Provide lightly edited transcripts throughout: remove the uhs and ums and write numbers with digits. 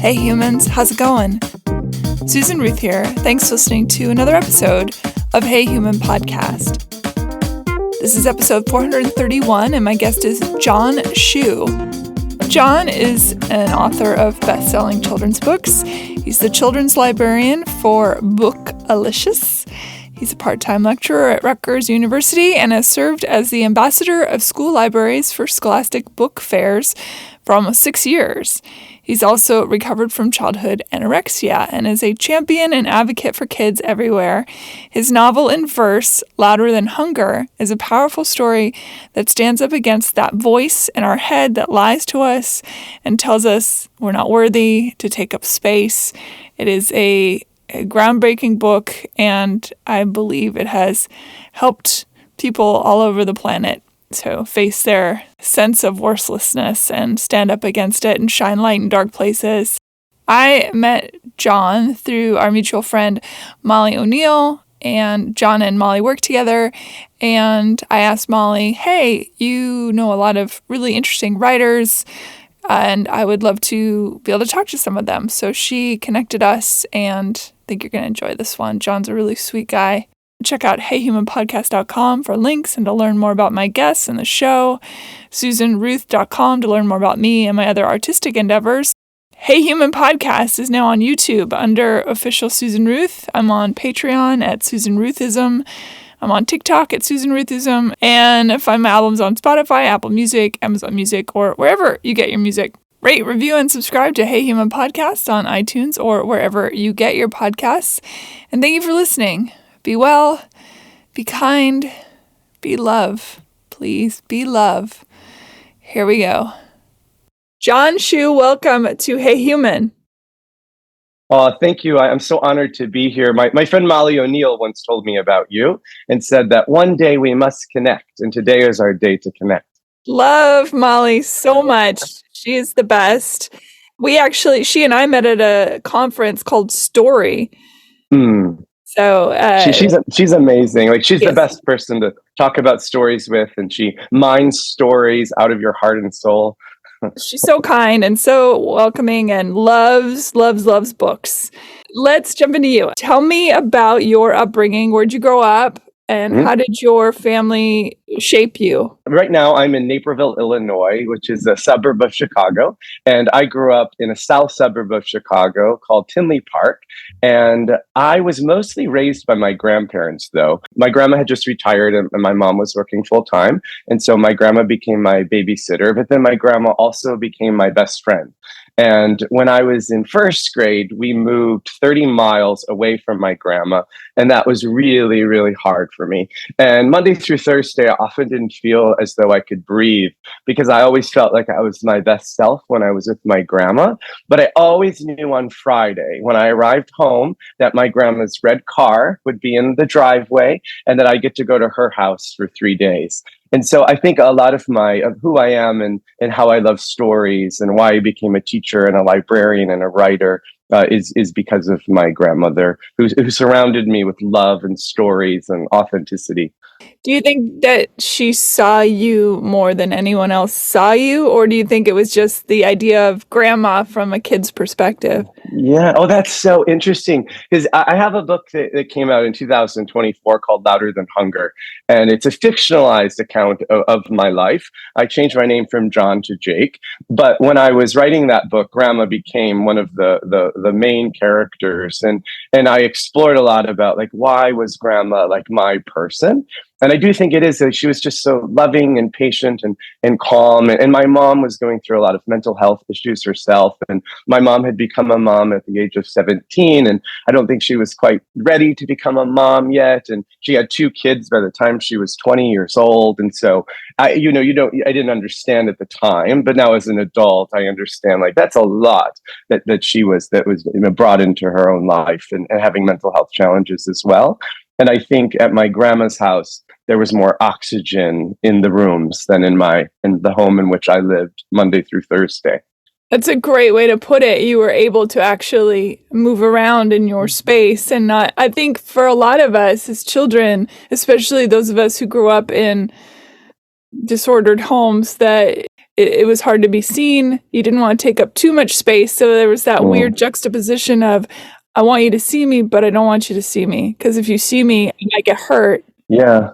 Hey humans, how's it going? Susan Ruth here. Thanks for listening to another episode of Hey Human Podcast. This is episode 431 and my guest is John Schu. John is an author of best-selling children's books. He's the children's librarian for Bookelicious. He's a part-time lecturer at Rutgers University and has served as the ambassador of school libraries for Scholastic Book Fairs for almost 6 years. He's also recovered from childhood anorexia and is a champion and advocate for kids everywhere. His novel in verse, Louder Than Hunger, is a powerful story that stands up against that voice in our head that lies to us and tells us we're not worthy to take up space. It is a groundbreaking book, and I believe it has helped people all over the planet to face their sense of worthlessness and stand up against it and shine light in dark places. I met John through our mutual friend Molly O'Neill, and John and Molly work together, and I asked Molly, hey, you know a lot of really interesting writers, and I would love to be able to talk to some of them. So she connected us, and I think you're going to enjoy this one. John's a really sweet guy. Check out heyhumanpodcast.com for links and to learn more about my guests and the show. SusanRuth.com to learn more about me and my other artistic endeavors. Hey Human Podcast is now on YouTube under official Susan Ruth. I'm on Patreon at Susan Ruthism. I'm on TikTok at Susan Ruthism. And find my albums on Spotify, Apple Music, Amazon Music, or wherever you get your music. Rate, review, and subscribe to Hey Human Podcast on iTunes or wherever you get your podcasts. And thank you for listening. Be well, be kind, be love. Please be love. Here we go. John Schu, welcome to Hey Human. Thank you. I'm so honored to be here. My friend Molly O'Neill once told me about you and said that one day we must connect, and today is our day to connect. Love Molly so much. She is the best. She and I met at a conference called Story. So she's amazing. Like she's the best person to talk about stories with, and she mines stories out of your heart and soul. She's so kind and so welcoming and loves books. Let's jump into you. Tell me about your upbringing. Where'd you grow up? And how did your family shape you? Right now, I'm in Naperville, Illinois, which is a suburb of Chicago. And I grew up in a south suburb of Chicago called Tinley Park. And I was mostly raised by my grandparents, though. My grandma had just retired and my mom was working full time. And so my grandma became my babysitter. But then my grandma also became my best friend. And when I was in first grade, we moved 30 miles away from my grandma. And that was really, really hard for me. And Monday through Thursday, I often didn't feel as though I could breathe because I always felt like I was my best self when I was with my grandma. But I always knew on Friday when I arrived home that my grandma's red car would be in the driveway and that I get to go to her house for 3 days. And so I think a lot of who I am and how I love stories and why I became a teacher and a librarian and a writer is because of my grandmother who surrounded me with love and stories and authenticity. Do you think that she saw you more than anyone else saw you? Or do you think it was just the idea of grandma from a kid's perspective? Yeah. Oh, that's so interesting. Because I have a book that came out in 2024 called Louder Than Hunger. And it's a fictionalized account of my life. I changed my name from John to Jake. But when I was writing that book, Grandma became one of the main characters. And I explored a lot about like, why was Grandma like my person? And I do think it is that she was just so loving and patient and calm. And my mom was going through a lot of mental health issues herself. And my mom had become a mom at the age of 17. And I don't think she was quite ready to become a mom yet. And she had 2 kids by the time she was 20 years old. And so I didn't understand at the time, but now as an adult, I understand like that's a lot that was brought into her own life and having mental health challenges as well. And I think at my grandma's house, there was more oxygen in the rooms than in the home in which I lived Monday through Thursday. That's a great way to put it. You were able to actually move around in your space and not, I think for a lot of us as children, especially those of us who grew up in disordered homes, that it was hard to be seen. You didn't want to take up too much space. So there was that weird juxtaposition of, I want you to see me, but I don't want you to see me. Because if you see me, I might get hurt. Yeah.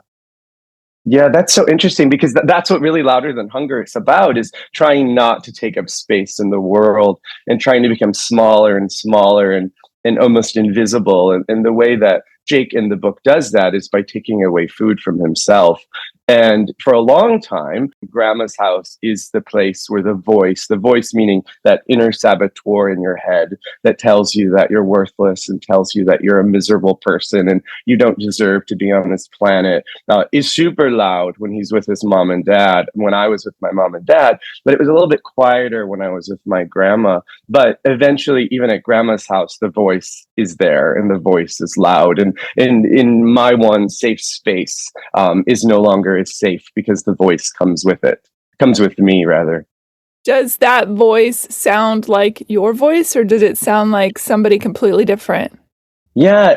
Yeah, that's so interesting because that's what really Louder Than Hunger is about, is trying not to take up space in the world and trying to become smaller and smaller and almost invisible. And the way that Jake in the book does that is by taking away food from himself. And for a long time, grandma's house is the place where the voice meaning that inner saboteur in your head that tells you that you're worthless and tells you that you're a miserable person and you don't deserve to be on this planet, is super loud when he's with his mom and dad, when I was with my mom and dad. But it was a little bit quieter when I was with my grandma. But eventually, even at grandma's house, the voice is there and the voice is loud. And in my one safe space is no longer as safe because the voice comes with me rather. Does that voice sound like your voice, or does it sound like somebody completely different? Yeah,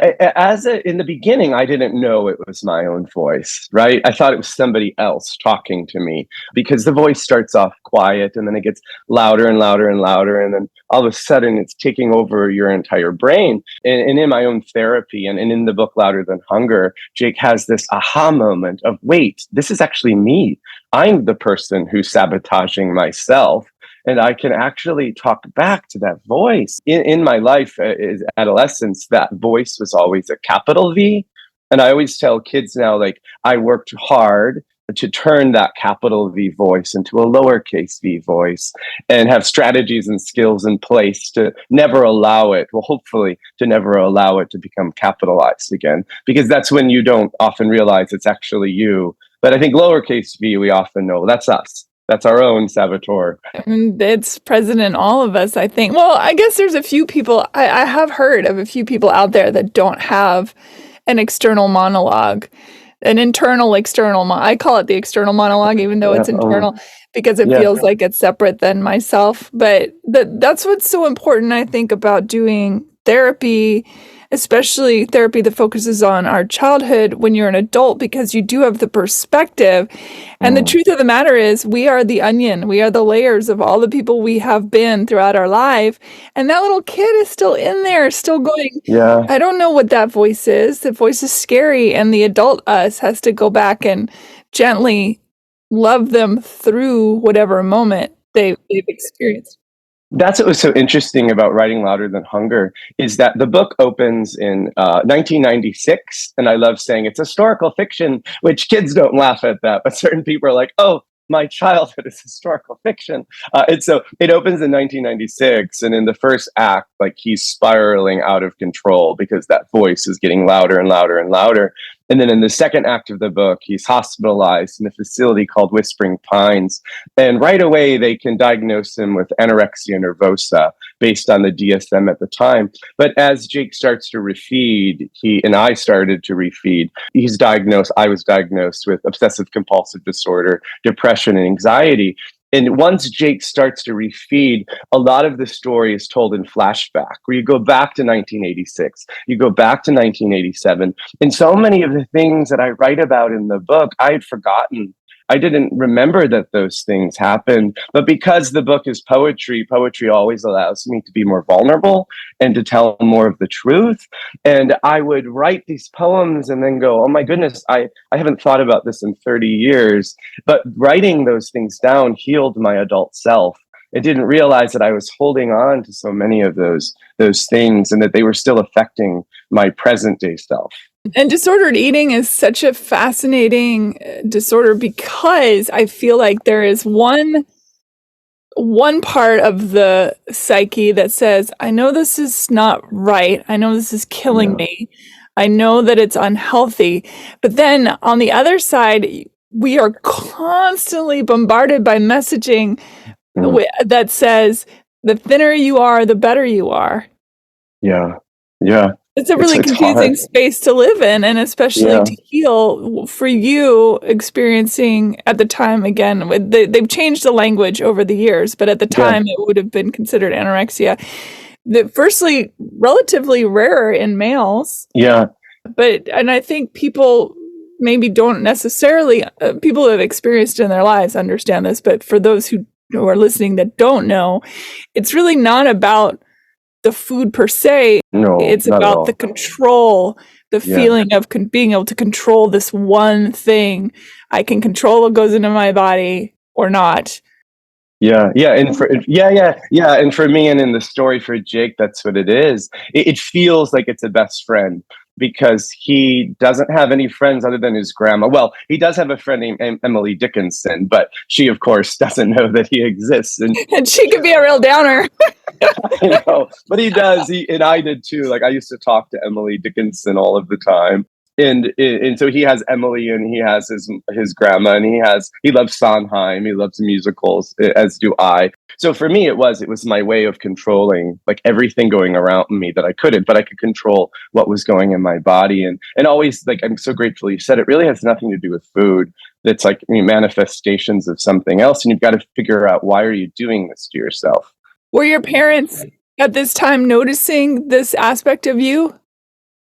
in the beginning, I didn't know it was my own voice, right? I thought it was somebody else talking to me because the voice starts off quiet and then it gets louder and louder and louder. And then all of a sudden it's taking over your entire brain. And in my own therapy and in the book Louder Than Hunger, Jake has this aha moment of, wait, this is actually me. I'm the person who's sabotaging myself. And I can actually talk back to that voice. In my life, as adolescence, that voice was always a capital V. And I always tell kids now, like, I worked hard to turn that capital V voice into a lowercase v voice and have strategies and skills in place to never allow it, well, hopefully to never allow it to become capitalized again, because that's when you don't often realize it's actually you. But I think lowercase v, we often know that's us. That's our own saboteur. It's present in all of us, I think. Well, I guess there's a few people, I have heard of a few people out there that don't have an external monologue, an internal external. I call it the external monologue, even though it's internal, because it feels like it's separate than myself. But that's what's so important, I think, about doing therapy, especially therapy that focuses on our childhood when you're an adult, because you do have the perspective. And the truth of the matter is, we are the onion. We are the layers of all the people we have been throughout our life. And that little kid is still in there, still going, I don't know what that voice is. The voice is scary. And the adult us has to go back and gently love them through whatever moment they've experienced. That's what was so interesting about writing Louder Than Hunger, is that the book opens in 1996. And I love saying it's historical fiction, which kids don't laugh at that, but certain people are like, oh, my childhood is historical fiction. And so it opens in 1996. And in the first act, like, he's spiraling out of control because that voice is getting louder and louder and louder. And then in the second act of the book, he's hospitalized in a facility called Whispering Pines. And right away, they can diagnose him with anorexia nervosa based on the DSM at the time. But as Jake starts to refeed, I started to refeed, I was diagnosed with obsessive compulsive disorder, depression, and anxiety. And once Jake starts to refeed, a lot of the story is told in flashback, where you go back to 1986, you go back to 1987. And so many of the things that I write about in the book, I had forgotten. I didn't remember that those things happened. But because the book is poetry, poetry always allows me to be more vulnerable and to tell more of the truth. And I would write these poems and then go, oh my goodness, I haven't thought about this in 30 years. But writing those things down healed my adult self. I didn't realize that I was holding on to so many of those things and that they were still affecting my present day self. And disordered eating is such a fascinating disorder, because I feel like there is one part of the psyche that says, I know this is not right. I know this is killing me. I know that it's unhealthy. But then on the other side, we are constantly bombarded by messaging that says, the thinner you are, the better you are. Yeah. It's a really confusing space to live in, and especially to heal. For you, experiencing at the time, again, they've changed the language over the years, but at the time it would have been considered anorexia. Firstly, relatively rarer in males. And I think people maybe don't necessarily, people who have experienced it in their lives understand this, but for those who who are listening that don't know, it's really not about the food per se. No, It's not at about the all. control, the Yeah. feeling of being able to control this one thing. I can control what goes into my body or not. Yeah, and for me, and in the story for Jake, that's what it is. It feels like it's a best friend because he doesn't have any friends other than his grandma. Well, he does have a friend named Emily Dickinson, but she, of course, doesn't know that he exists. And she could be a real downer. But he does. And I did too. Like, I used to talk to Emily Dickinson all of the time. And so he has Emily, and he has his grandma, and he loves Sondheim, he loves musicals, as do I. So for me, it was my way of controlling like everything going around me that I couldn't, but I could control what was going in my body, and always, like, I'm so grateful you said it really has nothing to do with food. It's like, manifestations of something else, and you've got to figure out, why are you doing this to yourself? Were your parents at this time noticing this aspect of you?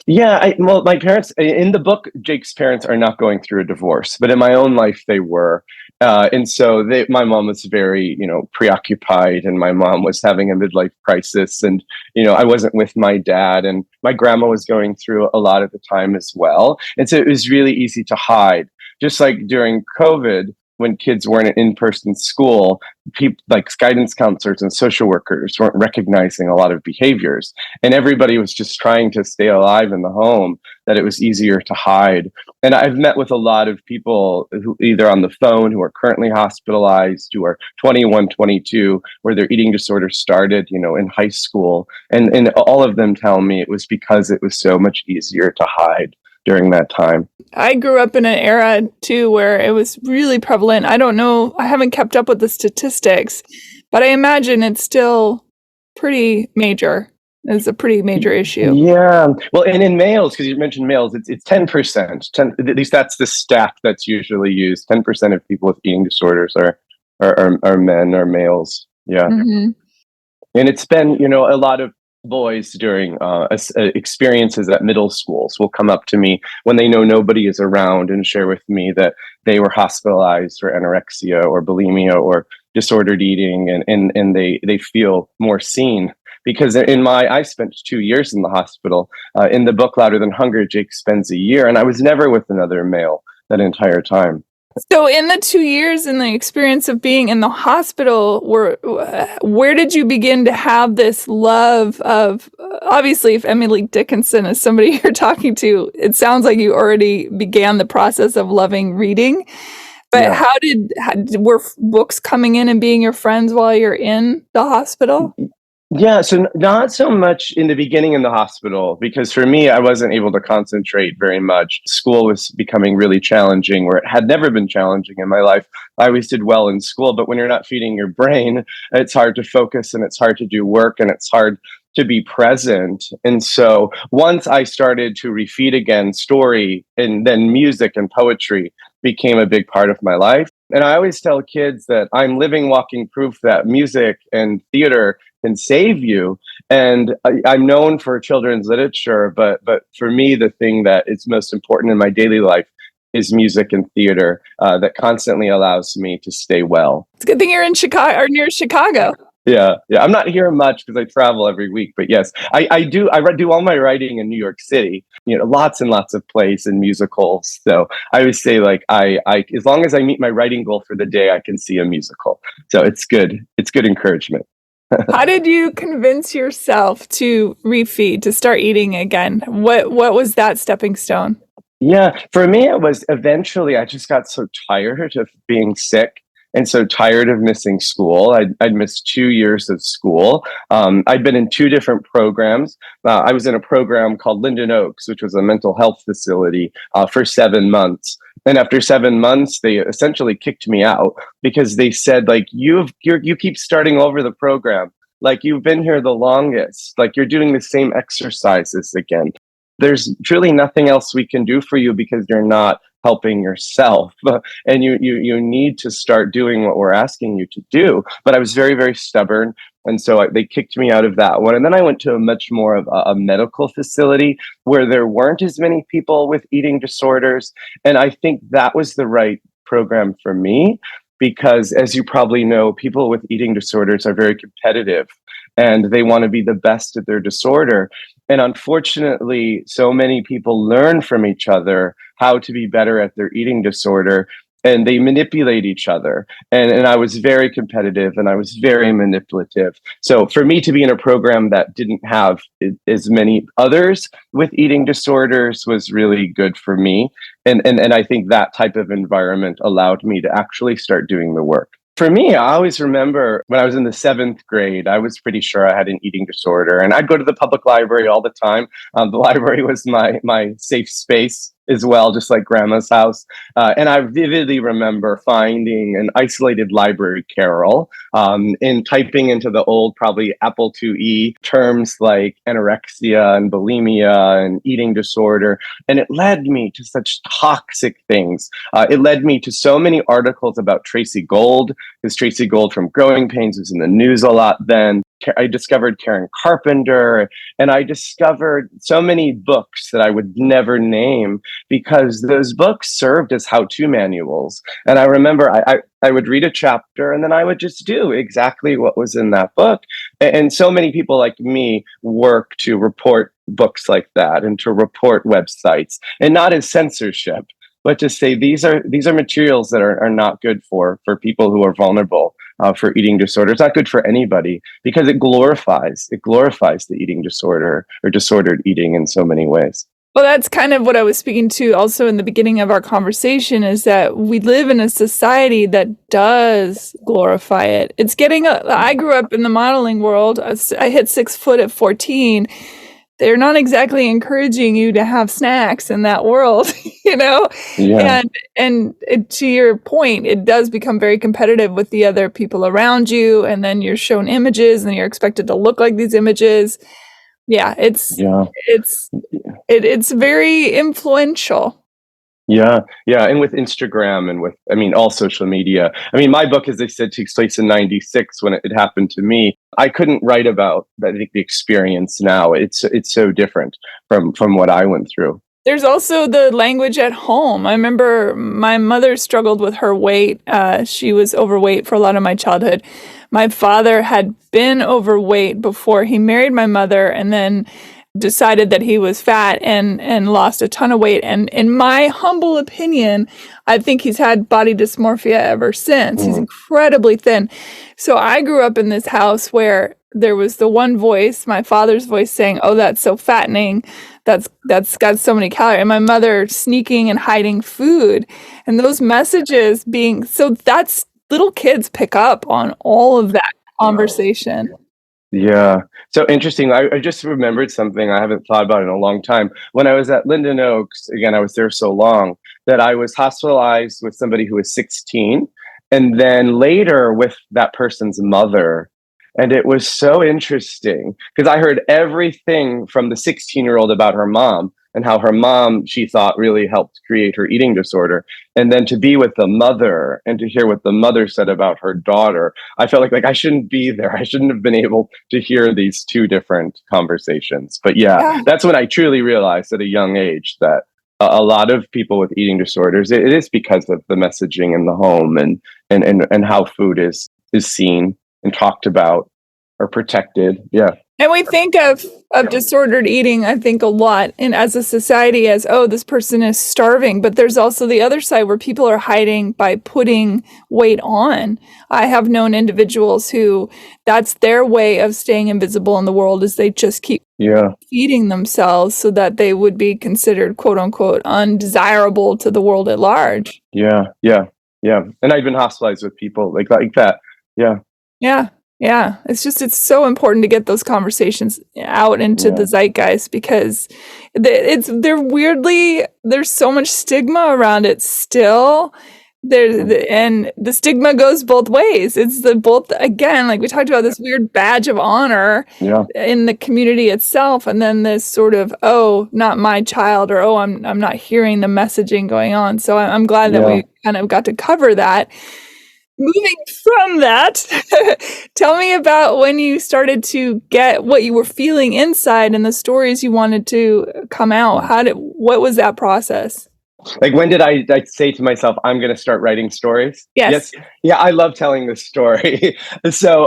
Yeah, well, my parents in the book, Jake's parents are not going through a divorce, but in my own life, they were, and so my mom was very, preoccupied, and my mom was having a midlife crisis, and I wasn't with my dad, and my grandma was going through a lot at the time as well, and so it was really easy to hide, just like during COVID. When kids weren't in in-person school, people like guidance counselors and social workers weren't recognizing a lot of behaviors, and everybody was just trying to stay alive in the home, that it was easier to hide. And I've met with a lot of people who either on the phone who are currently hospitalized, who are 21, 22, where their eating disorder started, in high school. And all of them tell me it was because it was so much easier to hide during that time. I grew up in an era too where it was really prevalent. I don't know, I haven't kept up with the statistics, but I imagine it's still pretty major. It's a pretty major issue. Yeah. Well, and in males, because you mentioned males, it's 10%. At least that's the stat that's usually used. 10% of people with eating disorders are men or males. Yeah. Mm-hmm. And it's been, a lot of boys during experiences at middle schools will come up to me when they know nobody is around and share with me that they were hospitalized for anorexia or bulimia or disordered eating, and they feel more seen. Because I spent 2 years in the hospital. In the book Louder Than Hunger, Jake spends a year, and I was never with another male that entire time. So in the 2 years in the experience of being in the hospital, where did you begin to have this love of, obviously, if Emily Dickinson is somebody you're talking to, it sounds like you already began the process of loving reading. But yeah. Were books coming in and being your friends while you're in the hospital? Yeah, so not so much in the beginning in the hospital, because for me, I wasn't able to concentrate very much. School was becoming really challenging, where it had never been challenging in my life. I always did well in school, but when you're not feeding your brain, it's hard to focus, and it's hard to do work, and it's hard to be present. And so once I started to refeed again, story and then music and poetry became a big part of my life. And I always tell kids that I'm living, walking proof that music and theater can save you. And I'm known for children's literature, but for me, the thing that is most important in my daily life is music and theater that constantly allows me to stay well. It's a good thing you're in Chicago or near Chicago. Yeah. I'm not here much because I travel every week, but yes, I do all my writing in New York City. Lots and lots of plays and musicals. So I always say, like, I as long as I meet my writing goal for the day, I can see a musical. So it's good. It's good encouragement. How did you convince yourself to refeed, to start eating again? What was that stepping stone? Yeah, for me, it was eventually I just got so tired of being sick and so tired of missing school. I'd missed 2 years of school. I'd been in 2 different programs. I was in a program called Linden Oaks, which was a mental health facility, for 7 months. And after 7 months, they essentially kicked me out because they said, like, you keep starting over the program. Like, you've been here the longest. Like, you're doing the same exercises again. There's truly nothing else we can do for you because you're not helping yourself, and you need to start doing what we're asking you to do. But I was very, very stubborn, and so they kicked me out of that one. And then I went to a much more of a medical facility where there weren't as many people with eating disorders, and I think that was the right program for me. because, as you probably know, people with eating disorders are very competitive and they want to be the best at their disorder. And unfortunately, so many people learn from each other how to be better at their eating disorder, and they manipulate each other. And I was very competitive and I was very manipulative. So for me to be in a program that didn't have as many others with eating disorders was really good for me. And I think that type of environment allowed me to actually start doing the work. For me, I always remember when I was in the 7th grade, I was pretty sure I had an eating disorder, and I'd go to the public library all the time. The library was my safe space as well, just like grandma's house. And I vividly remember finding an isolated library carrel and typing into the old, probably Apple IIe terms like anorexia and bulimia and eating disorder. And it led me to such toxic things. It led me to so many articles about Tracy Gold, because Tracy Gold from Growing Pains was in the news a lot then. I discovered Karen Carpenter, and I discovered so many books that I would never name because those books served as how-to manuals. And I remember I would read a chapter and then I would just do exactly what was in that book. And so many people like me work to report books like that and to report websites, and not as censorship, but to say these are materials that are not good for people who are vulnerable for eating disorder. It's not good for anybody because it glorifies the eating disorder or disordered eating in so many ways. Well, that's kind of what I was speaking to also in the beginning of our conversation, is that we live in a society that does glorify it. It's getting, I grew up in the modeling world. I hit 6 foot at 14. They're not exactly encouraging you to have snacks in that world, you know? Yeah. And to your point, it does become very competitive with the other people around you. And then you're shown images and you're expected to look like these images. Yeah, it's very influential. Yeah. And with Instagram and with, all social media. My book, as I said, takes place in 96 when it happened to me. I couldn't write about, I think, the experience now. It's so different from what I went through. There's also the language at home. I remember my mother struggled with her weight. She was overweight for a lot of my childhood. My father had been overweight before he married my mother, and then decided that he was fat and lost a ton of weight. And in my humble opinion, I think he's had body dysmorphia ever since. He's incredibly thin. So I grew up in this house where there was the one voice, my father's voice, saying, "Oh, that's so fattening. That's got so many calories." And my mother sneaking and hiding food. And those messages that's little kids pick up on all of that conversation. Yeah. So interesting. I just remembered something I haven't thought about in a long time. When I was at Linden Oaks, again, I was there so long that I was hospitalized with somebody who was 16, and then later with that person's mother. And it was so interesting because I heard everything from the 16-year-old about her mom and how her mom, she thought, really helped create her eating disorder. And then to be with the mother and to hear what the mother said about her daughter, I felt like I shouldn't be there. I shouldn't have been able to hear these two different conversations. But yeah, that's when I truly realized at a young age that a lot of people with eating disorders, it is because of the messaging in the home and how food is seen and talked about or protected. Yeah. And we think of disordered eating, I think, a lot, and as a society as, oh, this person is starving. But there's also the other side where people are hiding by putting weight on. I have known individuals who that's their way of staying invisible in the world, is they just keep feeding themselves so that they would be considered, quote unquote, undesirable to the world at large. Yeah. And I've been hospitalized with people like that. Yeah. It's so important to get those conversations out into the zeitgeist, because there's so much stigma around it still. And the stigma goes both ways. It's again, like we talked about, this weird badge of honor in the community itself, and then this sort of, oh, not my child, or oh, I'm not hearing the messaging going on. So I'm glad that we kind of got to cover that. Moving from that, tell me about when you started to get what you were feeling inside and the stories you wanted to come out. What was that process? Like, when did I say to myself, I'm going to start writing stories? Yes. Yes. Yeah, I love telling this story. So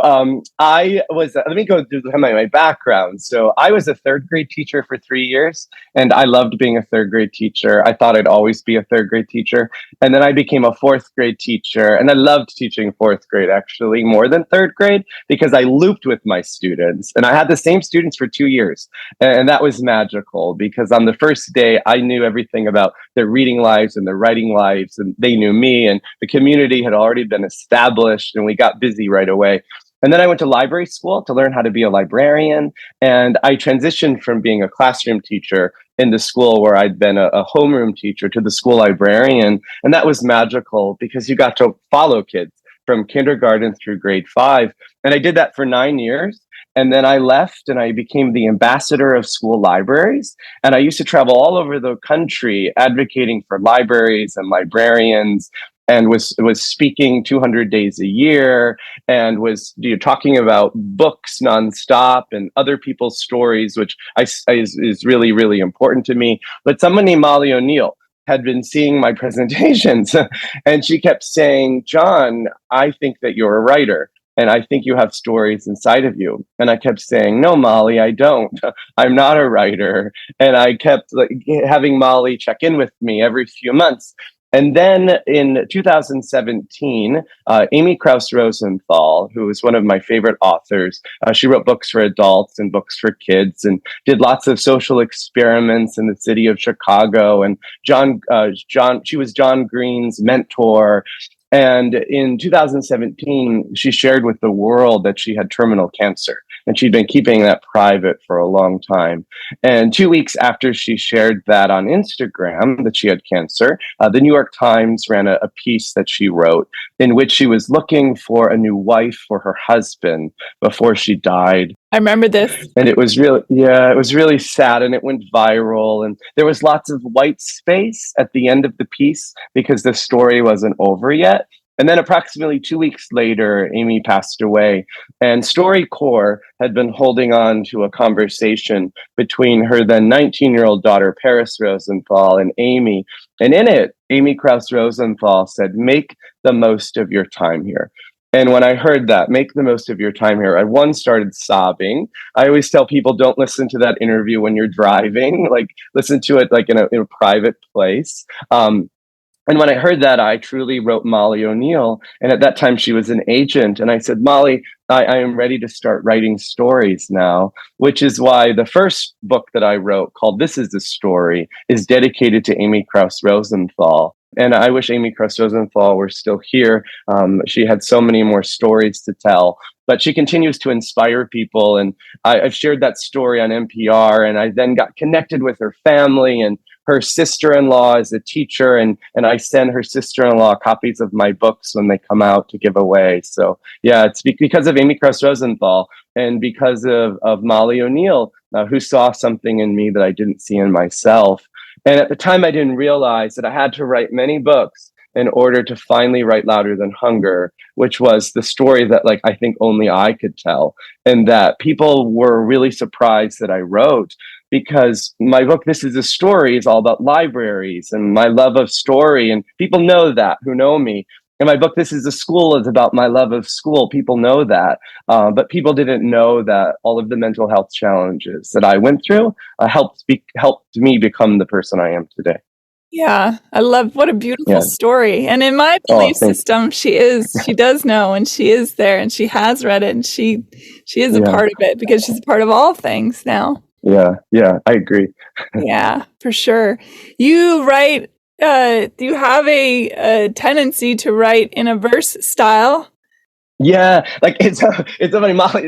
let me go through my background. So I was a third grade teacher for 3 years, and I loved being a third grade teacher. I thought I'd always be a third grade teacher. And then I became a fourth grade teacher, and I loved teaching fourth grade actually more than third grade because I looped with my students, and I had the same students for 2 years. And that was magical because on the first day, I knew everything about their reading lives and their writing lives, and they knew me, and the community had already been established, and we got busy right away. And then I went to library school to learn how to be a librarian. And I transitioned from being a classroom teacher in the school where I'd been a homeroom teacher to the school librarian. And that was magical because you got to follow kids from kindergarten through grade 5. And I did that for 9 years. And then I left and I became the ambassador of school libraries. And I used to travel all over the country advocating for libraries and librarians, and was speaking 200 days a year, and was talking about books nonstop and other people's stories, which is really, really important to me. But someone named Molly O'Neill had been seeing my presentations and she kept saying, John, I think that you're a writer. And I think you have stories inside of you. And I kept saying, no, Molly, I don't. I'm not a writer. And I kept having Molly check in with me every few months. And then in 2017, Amy Krauss Rosenthal, who is one of my favorite authors, she wrote books for adults and books for kids and did lots of social experiments in the city of Chicago. And she was John Green's mentor. And in 2017, she shared with the world that she had terminal cancer, and she'd been keeping that private for a long time. And 2 weeks after she shared that on Instagram, that she had cancer, the New York Times ran a piece that she wrote in which she was looking for a new wife for her husband before she died. I remember this. And it was really sad, and it went viral, and there was lots of white space at the end of the piece because the story wasn't over yet. And then approximately 2 weeks later, Amy passed away, and StoryCorps had been holding on to a conversation between her then 19-year-old daughter, Paris Rosenthal, and Amy. And in it, Amy Krauss Rosenthal said, make the most of your time here. And when I heard that, make the most of your time here, I started sobbing. I always tell people, don't listen to that interview when you're driving, like listen to it like in a private place. And when I heard that, I truly wrote Molly O'Neill. And at that time, she was an agent. And I said, Molly, I am ready to start writing stories now, which is why the first book that I wrote, called This Is the Story, is dedicated to Amy Krauss Rosenthal. And I wish Amy Krauss Rosenthal were still here. She had so many more stories to tell, but she continues to inspire people. And I've shared that story on NPR, and I then got connected with her family, and her sister-in-law is a teacher, and I send her sister-in-law copies of my books when they come out to give away. So yeah, it's because of Amy Krauss Rosenthal and because of Molly O'Neill, who saw something in me that I didn't see in myself. And at the time, I didn't realize that I had to write many books in order to finally write Louder Than Hunger, which was the story that I think only I could tell. And that people were really surprised that I wrote, because my book, This Is a Story, is all about libraries and my love of story. And people know that, who know me. And my book, This Is a School, is about my love of school. People know that. But people didn't know that all of the mental health challenges that I went through helped me become the person I am today. Yeah, I love, what a beautiful story. And in my belief system, she does know, and she is there, and she has read it, and she is a part of it because she's a part of all things now. Yeah, I agree. Yeah, for sure. You write, do you have a tendency to write in a verse style? Yeah, it's funny. Molly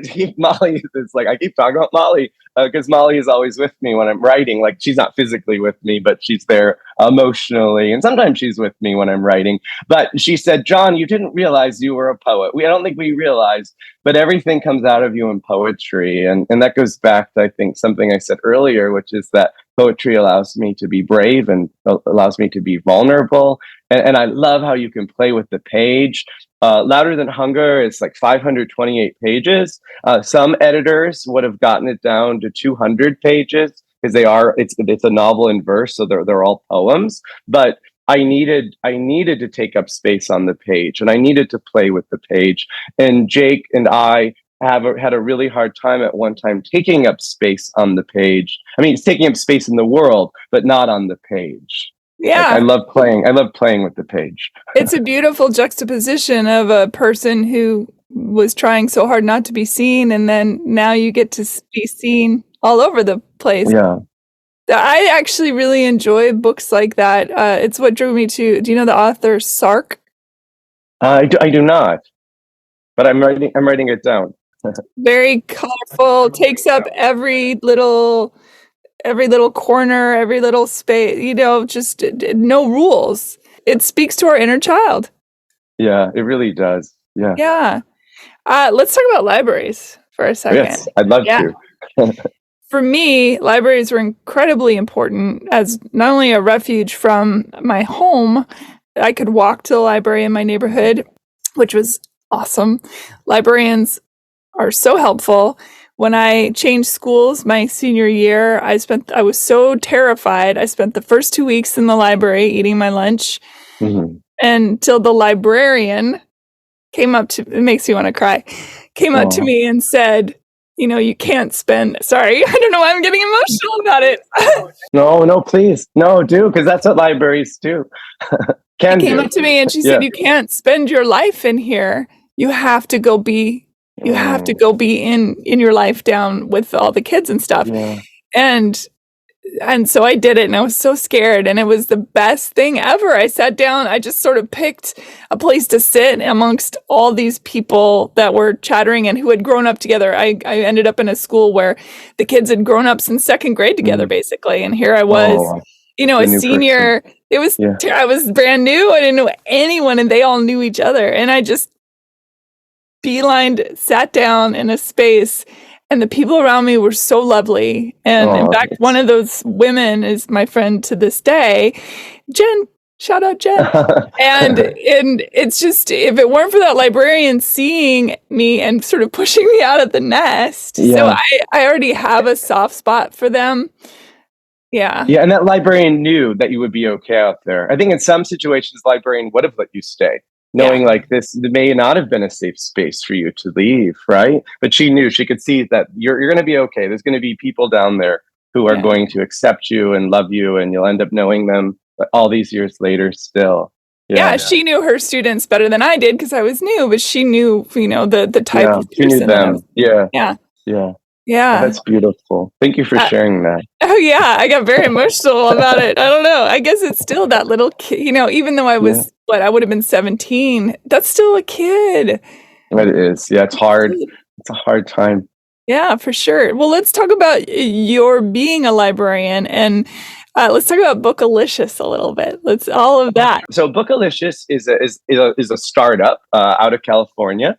is I keep talking about Molly because Molly is always with me when I'm writing. She's not physically with me, but she's there emotionally, and sometimes she's with me when I'm writing. But she said, John, you didn't realize you were a poet. I don't think we realized, but everything comes out of you in poetry, and that goes back to, I think, something I said earlier, which is that poetry allows me to be brave and allows me to be vulnerable. And I love how you can play with the page. Louder Than Hunger is 528 pages. Some editors would have gotten it down to 200 pages. because it's a novel in verse, so they're all poems. But I needed to take up space on the page, and I needed to play with the page. And Jake and I had a really hard time at one time taking up space on the page. I mean, it's taking up space in the world, but not on the page. Yeah. Like, I love playing with the page. It's a beautiful juxtaposition of a person who was trying so hard not to be seen, and then now you get to be seen all over the place. Yeah. I actually really enjoy books like that. It's what drew me to. Do you know the author Sark? I do not, but I'm writing it down. Very colorful. Takes up every little corner, every little space. Just no rules. It speaks to our inner child. Yeah, it really does. Yeah. Yeah. Let's talk about libraries for a second. Yes, I'd love to. For me, libraries were incredibly important as not only a refuge from my home. I could walk to the library in my neighborhood, which was awesome. Librarians are so helpful. When I changed schools my senior year, I was so terrified. I spent the first 2 weeks in the library eating my lunch until the librarian came up to, it makes me want to cry, came up to me and said, you can't spend, sorry, I don't know why I'm getting emotional about it. No, please. No, do, because that's what libraries do. She came up to me and she said, you can't spend your life in here. You have to go be in your life down with all the kids and stuff. Yeah. And so I did it, and I was so scared, and it was the best thing ever. I sat down, I just sort of picked a place to sit amongst all these people that were chattering and who had grown up together. I ended up in a school where the kids had grown up since second grade together, basically. And here I was, a senior. Person. I was brand new. I didn't know anyone, and they all knew each other. And I just sat down in a space, and the people around me were so lovely. And in fact, one of those women is my friend to this day, Jen. Shout out, Jen. and it's just, if it weren't for that librarian seeing me and sort of pushing me out of the nest. Yeah. So I already have a soft spot for them. Yeah. Yeah. And that librarian knew that you would be okay out there. I think in some situations, the librarian would have let you stay, knowing like this may not have been a safe space for you to leave, right? But she knew, she could see that you're going to be okay. There's going to be people down there who are going to accept you and love you, and you'll end up knowing them all these years later still. Yeah, she knew her students better than I did because I was new, but she knew, the type of person. She knew them. Yeah. Oh, that's beautiful. Thank you for sharing that. Oh, yeah. I got very emotional about it. I don't know. I guess it's still that little kid, even though I was, I would have been 17. That's still a kid. It is. Yeah, it's hard. It's a hard time. Yeah, for sure. Well, let's talk about your being a librarian, and let's talk about Bookelicious a little bit. Let's all of that. So Bookelicious is a startup out of California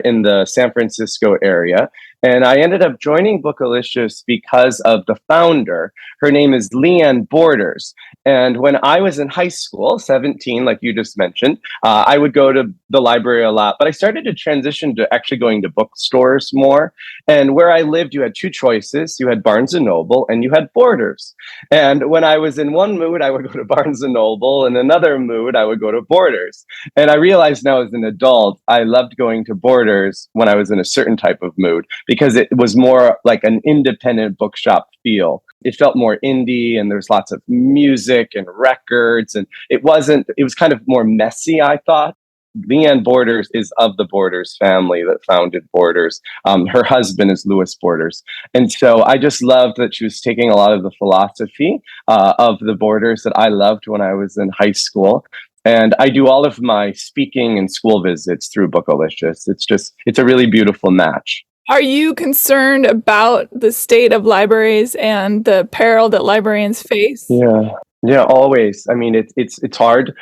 in the San Francisco area. And I ended up joining Bookelicious because of the founder. Her name is Leanne Borders. And when I was in high school, 17, like you just mentioned, I would go to the library a lot. But I started to transition to actually going to bookstores more. And where I lived, you had two choices. You had Barnes & Noble and you had Borders. And when I was in one mood, I would go to Barnes & Noble. In another mood, I would go to Borders. And I realized now as an adult, I loved going to Borders when I was in a certain type of mood, because it was more like an independent bookshop feel. It felt more indie, and there's lots of music and records, and it was kind of more messy, I thought. Leanne Borders is of the Borders family that founded Borders. Her husband is Louis Borders. And so I just loved that she was taking a lot of the philosophy of the Borders that I loved when I was in high school. And I do all of my speaking and school visits through Bookelicious. It's a really beautiful match. Are you concerned about the state of libraries and the peril that librarians face? Yeah, always. I mean, it's hard.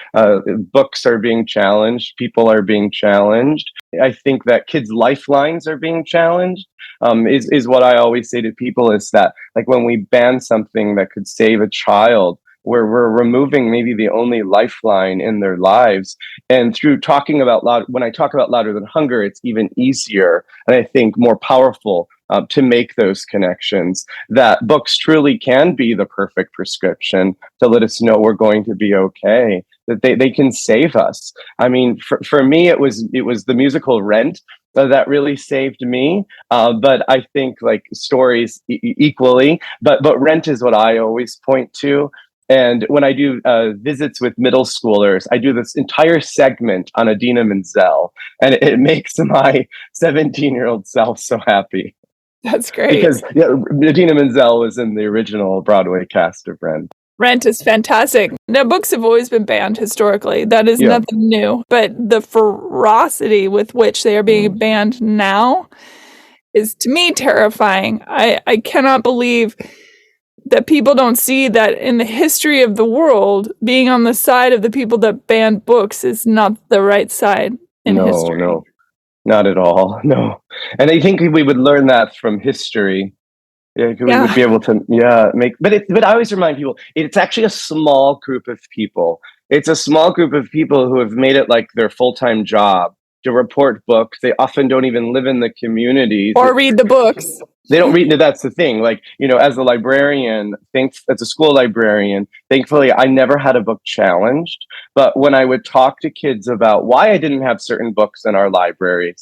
Books are being challenged. People are being challenged. I think that kids' lifelines are being challenged. Is what I always say to people, is that like when we ban something that could save a child, where we're removing maybe the only lifeline in their lives. And through talking about when I talk about Louder Than Hunger, it's even easier, and I think more powerful to make those connections, that books truly can be the perfect prescription to let us know we're going to be okay, that they can save us. I mean, for me, it was the musical Rent that really saved me. But I think like stories equally, but Rent is what I always point to. And when I do visits with middle schoolers, I do this entire segment on Adina Menzel, and it makes my 17-year-old self so happy. That's great. Because Adina Menzel was in the original Broadway cast of Rent. Rent is fantastic. Now, books have always been banned historically. That is nothing new. But the ferocity with which they are being banned now is, to me, terrifying. I cannot believe that people don't see that in the history of the world, being on the side of the people that banned books is not the right side in history. No, not at all. No. And I think we would learn that from history. Yeah, we would be able to, make. But I always remind people, it's actually a small group of people. It's a small group of people who have made it like their full-time job to report books. They often don't even live in the communities or read the books. They don't read. That's the thing. Like, as a librarian, as a school librarian, thankfully, I never had a book challenged. But when I would talk to kids about why I didn't have certain books in our library,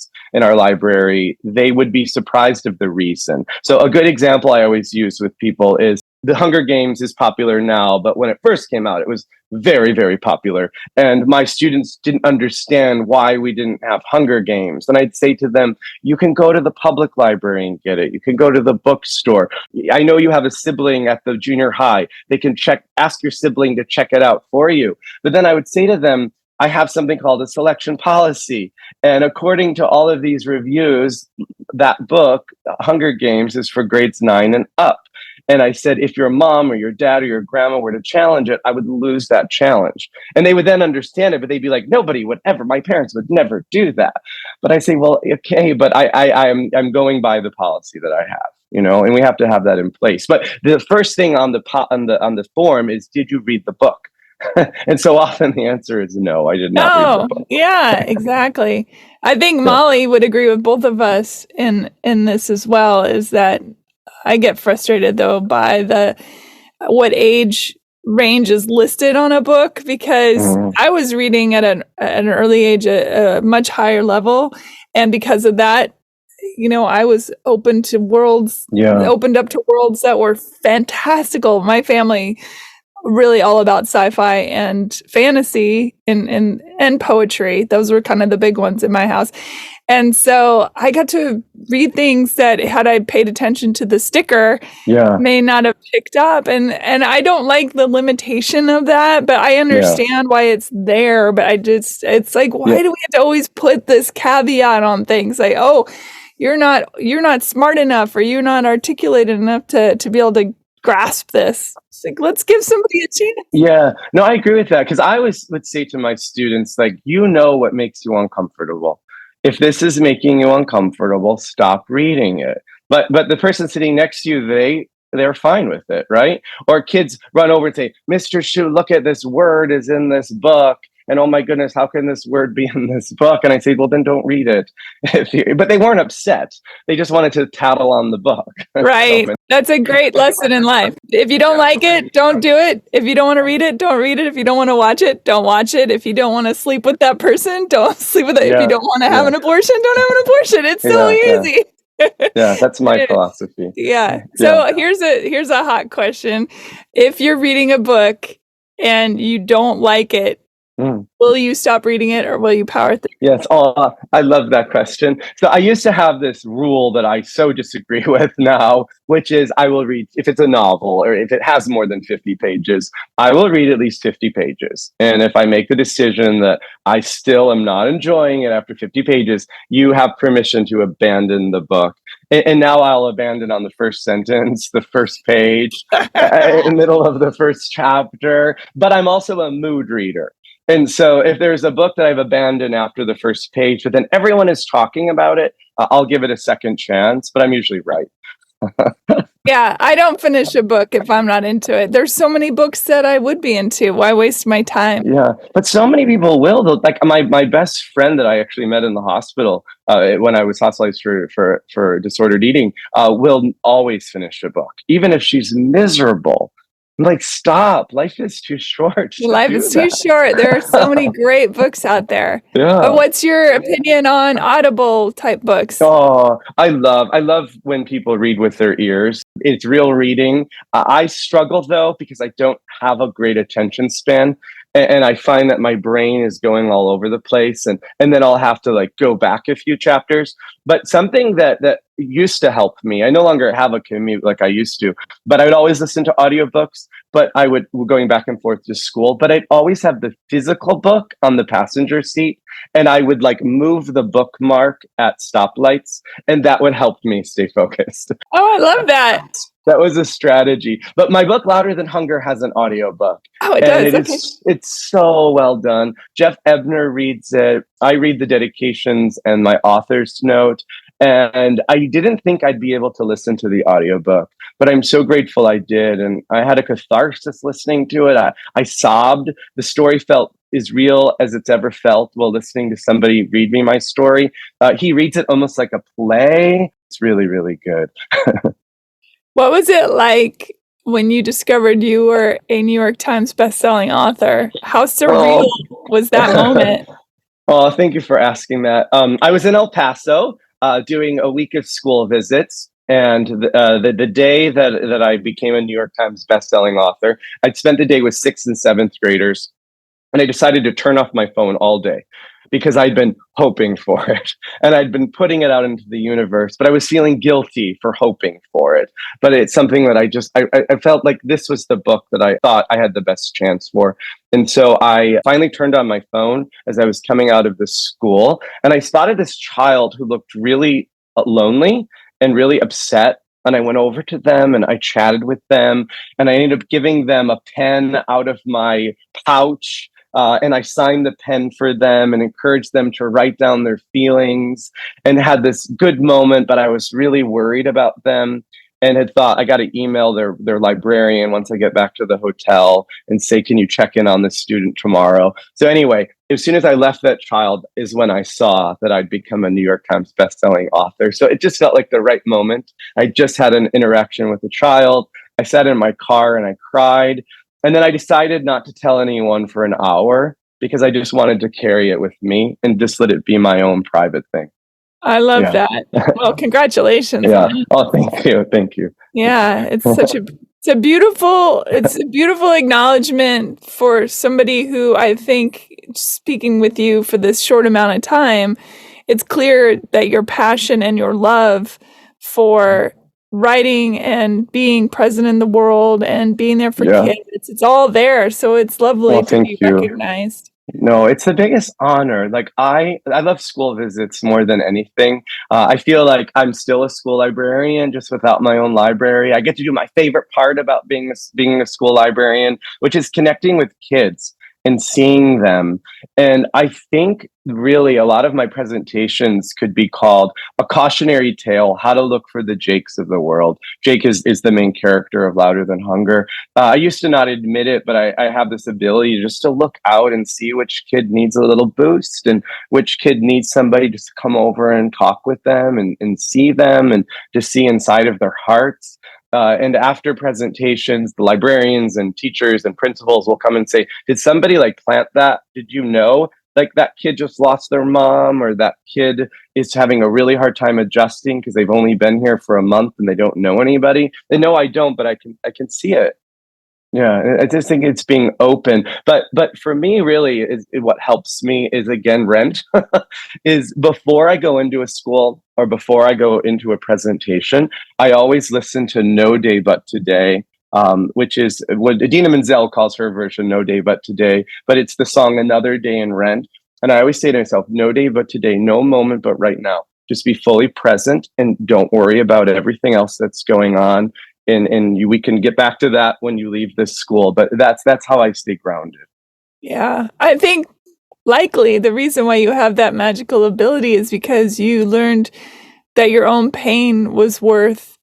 they would be surprised of the reason. So a good example I always use with people is The Hunger Games is popular now, but when it first came out, it was very, very popular. And my students didn't understand why we didn't have Hunger Games. And I'd say to them, you can go to the public library and get it. You can go to the bookstore. I know you have a sibling at the junior high. They can ask your sibling to check it out for you. But then I would say to them, I have something called a selection policy. And according to all of these reviews, that book, Hunger Games, is for grades 9 and up. And I said, if your mom or your dad or your grandma were to challenge it, I would lose that challenge. And they would then understand it, but they'd be like, nobody would ever, my parents would never do that. But I say, well, okay, but I'm going by the policy that I have, and we have to have that in place. But the first thing on the form is, did you read the book? And so often the answer is no, I did not read the book. Yeah, exactly. I think Molly would agree with both of us in this as well, is that I get frustrated though by what age range is listed on a book, because I was reading at an early age, a much higher level, and because of that, I was opened up to worlds that were fantastical. My family really all about sci-fi and fantasy and poetry. Those were kind of the big ones in my house. And so I got to read things that, had I paid attention to the sticker, may not have picked up. And I don't like the limitation of that, but I understand why it's there. But it's like, why do we have to always put this caveat on things? Like, oh, you're not smart enough, or you're not articulated enough to be able to grasp this. It's like, let's give somebody a chance. Yeah, no, I agree with that, because I would say to my students, like, what makes you uncomfortable. If this is making you uncomfortable, stop reading it. But the person sitting next to you, they're fine with it, right? Or kids run over and say, Mr. Schu, look at this word is in this book. And oh my goodness, how can this word be in this book? And I say, well, then don't read it. But they weren't upset. They just wanted to tattle on the book. Right. That's a great lesson in life. If you don't like it, don't do it. If you don't want to read it, don't read it. If you don't want to watch it, don't watch it. If you don't want to sleep with that person, don't sleep with it. If you don't want to have an abortion, don't have an abortion. It's so easy. Yeah, that's my philosophy. Yeah. So here's a hot question. If you're reading a book and you don't like it, will you stop reading it, or will you power through? Yes. Oh, I love that question. So I used to have this rule that I so disagree with now, which is I will read, if it's a novel or if it has more than 50 pages, I will read at least 50 pages. And if I make the decision that I still am not enjoying it after 50 pages, you have permission to abandon the book. And now I'll abandon on the first sentence, the first page, in the middle of the first chapter. But I'm also a mood reader. And so if there's a book that I've abandoned after the first page, but then everyone is talking about it, I'll give it a second chance, but I'm usually right. Yeah, I don't finish a book if I'm not into it. There's so many books that I would be into. Why waste my time? Yeah, but so many people will. Though. Like my best friend that I actually met in the hospital when I was hospitalized for disordered eating will always finish a book, even if she's miserable. I'm like, stop! Life is too short to Life do is too short. There are so many that. great books out there. But Yeah. what's your opinion on Audible type books? Oh, I love when people read with their ears. It's real reading. I struggle though because I don't have a great attention span, and I find that my brain is going all over the place, and then I'll have to like go back a few chapters. But something that used to help me, I no longer have a commute like I used to, but I would always listen to audiobooks. But I would going back and forth to school, but I'd always have the physical book on the passenger seat, and I would like move the bookmark at stoplights, and that would help me stay focused. Oh, I love that. That was a strategy. But my book Louder Than Hunger has an audiobook, Oh, it and does. Okay. it's so well done. Jeff Ebner reads it. I read the dedications and my author's note, and I didn't think I'd be able to listen to the audiobook, but I'm so grateful I did, and I had a catharsis listening to it. I sobbed. The story felt as real as it's ever felt while listening to somebody read me my story. He reads it almost like a play. It's really, really good. What was it like when you discovered you were a New York Times bestselling author? How surreal was that moment? Oh, thank you for asking that. I was in El Paso doing a week of school visits. And the day that I became a New York Times bestselling author, I'd spent the day with sixth and seventh graders. And I decided to turn off my phone all day because I'd been hoping for it and I'd been putting it out into the universe, but I was feeling guilty for hoping for it. But it's something that I felt like this was the book that I thought I had the best chance for. And so I finally turned on my phone as I was coming out of the school, and I spotted this child who looked really lonely and really upset. And I went over to them and I chatted with them, and I ended up giving them a pen out of my pouch. And I signed the pen for them and encouraged them to write down their feelings, and had this good moment. But I was really worried about them and had thought I got to email their librarian once I get back to the hotel and say, can you check in on this student tomorrow? So anyway, as soon as I left that child is when I saw that I'd become a New York Times bestselling author. So it just felt like the right moment. I just had an interaction with a child. I sat in my car and I cried. And then I decided not to tell anyone for an hour because I just wanted to carry it with me and just let it be my own private thing. I love that. Well, congratulations. Yeah. Oh, thank you. Thank you. Yeah, it's a beautiful acknowledgement for somebody who, I think, speaking with you for this short amount of time, it's clear that your passion and your love for writing and being present in the world and being there for kids, it's all there. So it's lovely to be recognized. No, it's the biggest honor. Like I love school visits more than anything. I feel like I'm still a school librarian, just without my own library. I get to do my favorite part about being a school librarian, which is connecting with kids and seeing them. And I think really a lot of my presentations could be called a cautionary tale: how to look for the Jakes of the world. Jake is the main character of Louder Than Hunger. I used to not admit it, but I have this ability just to look out and see which kid needs a little boost and which kid needs somebody just to come over and talk with them and see them and to see inside of their hearts. And after presentations, the librarians and teachers and principals will come and say, did somebody like plant that? Did you know? Like that kid just lost their mom, or that kid is having a really hard time adjusting because they've only been here for a month and they don't know anybody. They know I don't, but I can see it. Yeah, I just think it's being open. But for me, really, what helps me is, again, rent, is before I go into a school or before I go into a presentation, I always listen to No Day But Today, which is what Idina Menzel calls her version, No Day But Today. But it's the song Another Day in Rent. And I always say to myself, no day but today, no moment but right now. Just be fully present and don't worry about everything else that's going on. And we can get back to that when you leave this school, but that's how I stay grounded. Yeah, I think likely the reason why you have that magical ability is because you learned that your own pain was worth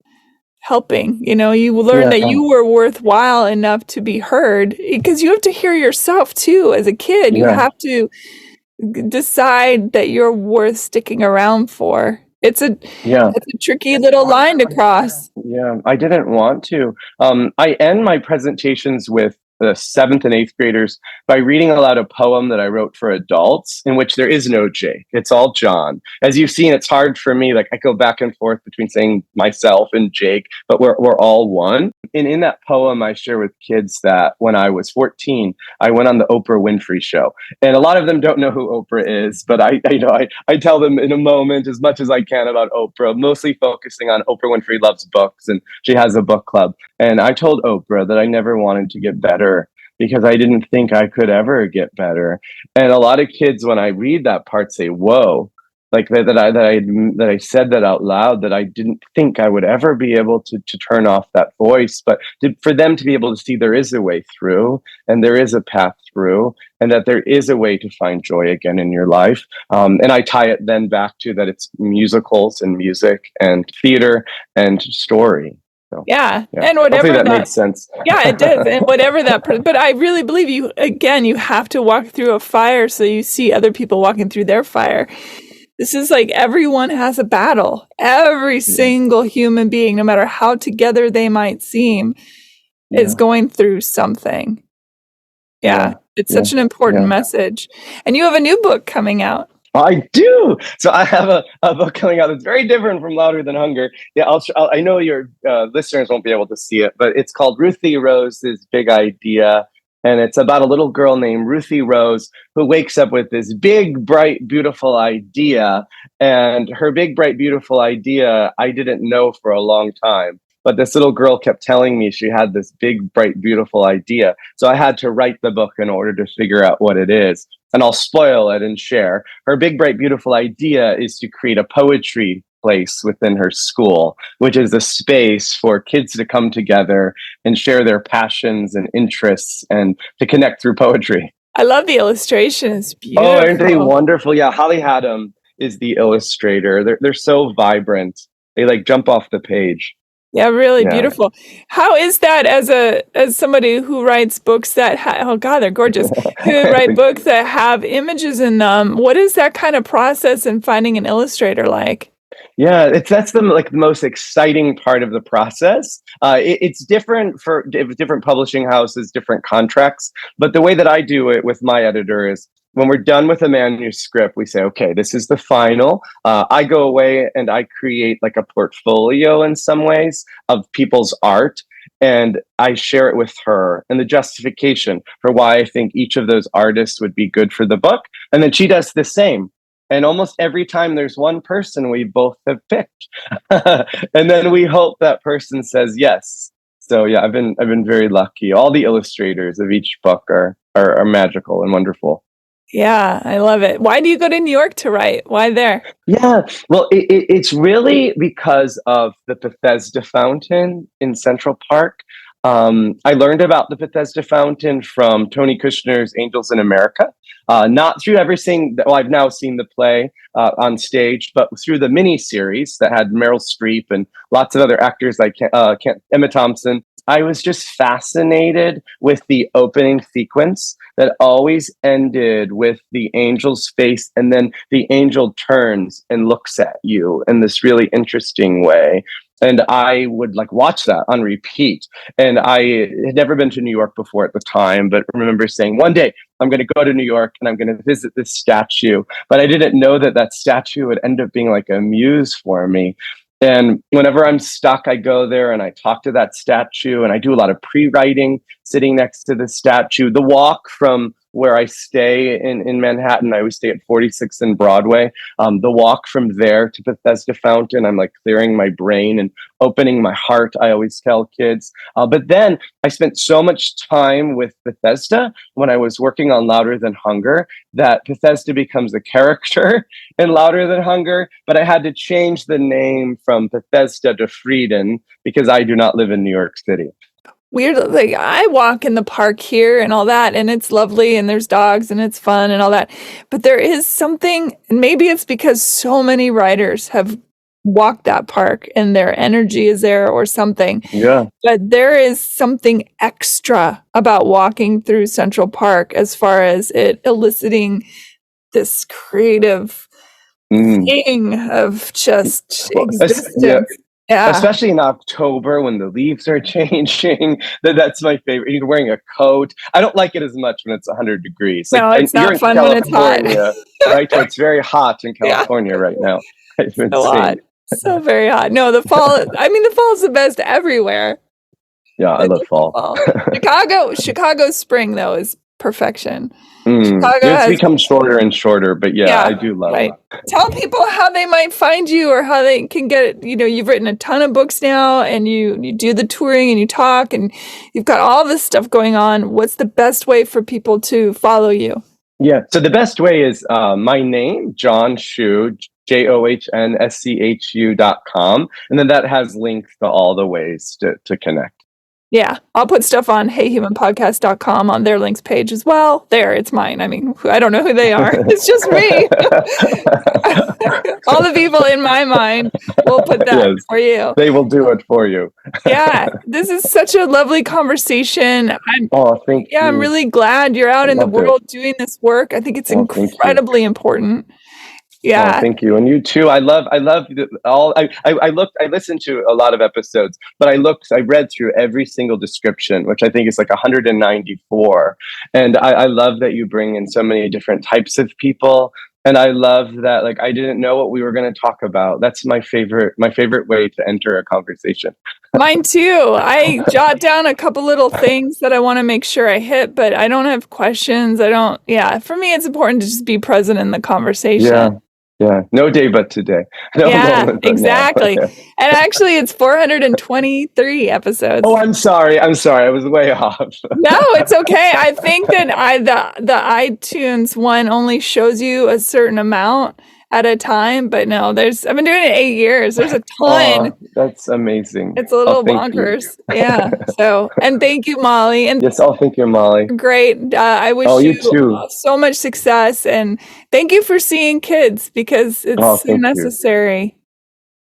helping. You learn that you were worthwhile enough to be heard, because you have to hear yourself too as a kid. You have to decide that you're worth sticking around for. It's a tricky little line to cross. Yeah, I didn't want to. I end my presentations with the 7th and 8th graders by reading aloud a poem that I wrote for adults, in which there is no Jake. It's all John. As you've seen, it's hard for me. Like, I go back and forth between saying myself and Jake, but we're all one. And in that poem, I share with kids that when I was 14, I went on the Oprah Winfrey Show. And a lot of them don't know who Oprah is, but I tell them in a moment as much as I can about Oprah, mostly focusing on Oprah Winfrey loves books, and she has a book club. And I told Oprah that I never wanted to get better because I didn't think I could ever get better. And a lot of kids, when I read that part, say, whoa, like that I said that out loud, that I didn't think I would ever be able to turn off that voice. But for them to be able to see there is a way through, and there is a path through, and that there is a way to find joy again in your life. And I tie it then back to that it's musicals and music and theater and story. So, and whatever hopefully that makes sense. Yeah, it does. And whatever but I really believe you have to walk through a fire so you see other people walking through their fire. This is like everyone has a battle. Every single human being, no matter how together they might seem, is going through something. It's such an important message. And you have a new book coming out. I do. So I have a book coming out that's very different from Louder Than Hunger. Yeah, I know your listeners won't be able to see it, but it's called Ruthie Rose's Big Idea. And it's about a little girl named Ruthie Rose who wakes up with this big, bright, beautiful idea. And her big, bright, beautiful idea, I didn't know for a long time. But this little girl kept telling me she had this big, bright, beautiful idea. So I had to write the book in order to figure out what it is. And I'll spoil it and share. Her big, bright, beautiful idea is to create a poetry place within her school, which is a space for kids to come together and share their passions and interests and to connect through poetry. I love the illustration. It's beautiful. Oh, aren't they wonderful? Yeah, Holly Haddam is the illustrator. They're so vibrant. They like jump off the page. Yeah, really beautiful. How is that as somebody who writes books that oh God, they're gorgeous. Who write books that have images in them? What is that kind of process in finding an illustrator like? Yeah, that's the most exciting part of the process. It's different for different publishing houses, different contracts. But the way that I do it with my editor is when we're done with a manuscript, we say, okay, this is the final. I go away and I create like a portfolio in some ways of people's art. And I share it with her and the justification for why I think each of those artists would be good for the book. And then she does the same. And almost every time there's one person we both have picked. And then we hope that person says yes. So yeah, I've been very lucky. All the illustrators of each book are magical and wonderful. Yeah, I love it. Why do you go to New York to write? Why there? Yeah, well, it's really because of the Bethesda Fountain in Central Park. I learned about the Bethesda Fountain from Tony Kushner's Angels in America. Not through everything. Well, I've now seen the play on stage, but through the miniseries that had Meryl Streep and lots of other actors like Emma Thompson. I was just fascinated with the opening sequence that always ended with the angel's face, and then the angel turns and looks at you in this really interesting way. And I would watch that on repeat. And I had never been to New York before at the time, but remember saying, one day I'm going to go to New York and I'm going to visit this statue. But I didn't know that statue would end up being like a muse for me. And whenever I'm stuck, I go there and I talk to that statue, and I do a lot of pre-writing sitting next to the statue. The walk from where I stay in Manhattan, I always stay at 46th and Broadway. The walk from there to Bethesda Fountain, I'm clearing my brain and opening my heart, I always tell kids. But then I spent so much time with Bethesda when I was working on Louder Than Hunger that Bethesda becomes a character in Louder Than Hunger, but I had to change the name from Bethesda to Frieden because I do not live in New York City. Weird, I walk in the park here and all that, and it's lovely, and there's dogs, and it's fun, and all that. But there is something, and maybe it's because so many writers have walk that park and their energy is there or something. Yeah. But there is something extra about walking through Central Park as far as it eliciting this creative thing of just existence. Yeah. Especially in October when the leaves are changing. That's my favorite. You're wearing a coat. I don't like it as much when it's 100 degrees. No, it's not fun when it's hot. Right? So it's very hot in California right now. It's so hot. So very hot. No, the fall is the best everywhere. Yeah, I love fall. Chicago's spring, though, is perfection. It's become shorter and shorter, but I do love it. Tell people how they might find you or how they can get it. You've written a ton of books now and you do the touring and you talk and you've got all this stuff going on. What's the best way for people to follow you? Yeah, so the best way is my name, John Schu, JohnSchu.com. And then that has links to all the ways to connect. Yeah, I'll put stuff on heyhumanpodcast.com on their links page as well. There, it's mine. I mean, I don't know who they are. It's just me. All the people in my mind will put that for you. They will do it for you. Yeah, this is such a lovely conversation. Thank you. I'm really glad you're out in the world doing this work. I think it's incredibly important. Yeah. Oh, thank you. And you too. I love all. I listened to a lot of episodes, but I read through every single description, which I think is like 194. And I love that you bring in so many different types of people. And I love that, like, I didn't know what we were going to talk about. That's my favorite way to enter a conversation. Mine too. I jot down a couple little things that I want to make sure I hit, but I don't have questions. For me, it's important to just be present in the conversation. Yeah. No day but today. Exactly. And actually, it's 423 episodes. Oh, I'm sorry. I was way off. No, it's okay. I think that the iTunes one only shows you a certain amount at a time, but no, I've been doing it 8 years. There's a ton. That's amazing. It's a little bonkers. Yeah. So, and thank you, Molly. And yes, thank you, Molly. Great. I wish you so much success, and thank you for seeing kids because it's so necessary.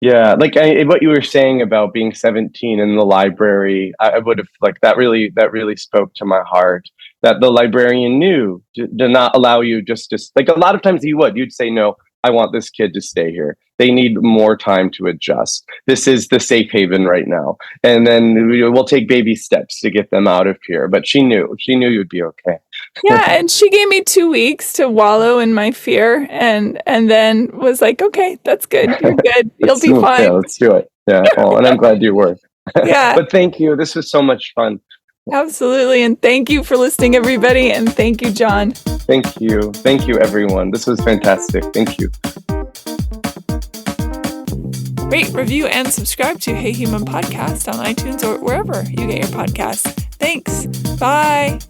Yeah, like what you were saying about being 17 in the library, I would have that really spoke to my heart. That the librarian knew to not allow you just like a lot of times you'd say no. I want this kid to stay here. They need more time to adjust. This is the safe haven right now. And then we'll take baby steps to get them out of here. But she knew you'd be okay. Yeah. And she gave me 2 weeks to wallow in my fear and then was like, okay, that's good. You're good. You'll be fine. Yeah, let's do it. Yeah. And I'm glad you were. Yeah. But thank you. This was so much fun. Absolutely. And thank you for listening, everybody. And thank you, John. Thank you. Thank you, everyone. This was fantastic. Thank you. Rate, review, and subscribe to Hey Human Podcast on iTunes or wherever you get your podcasts. Thanks. Bye.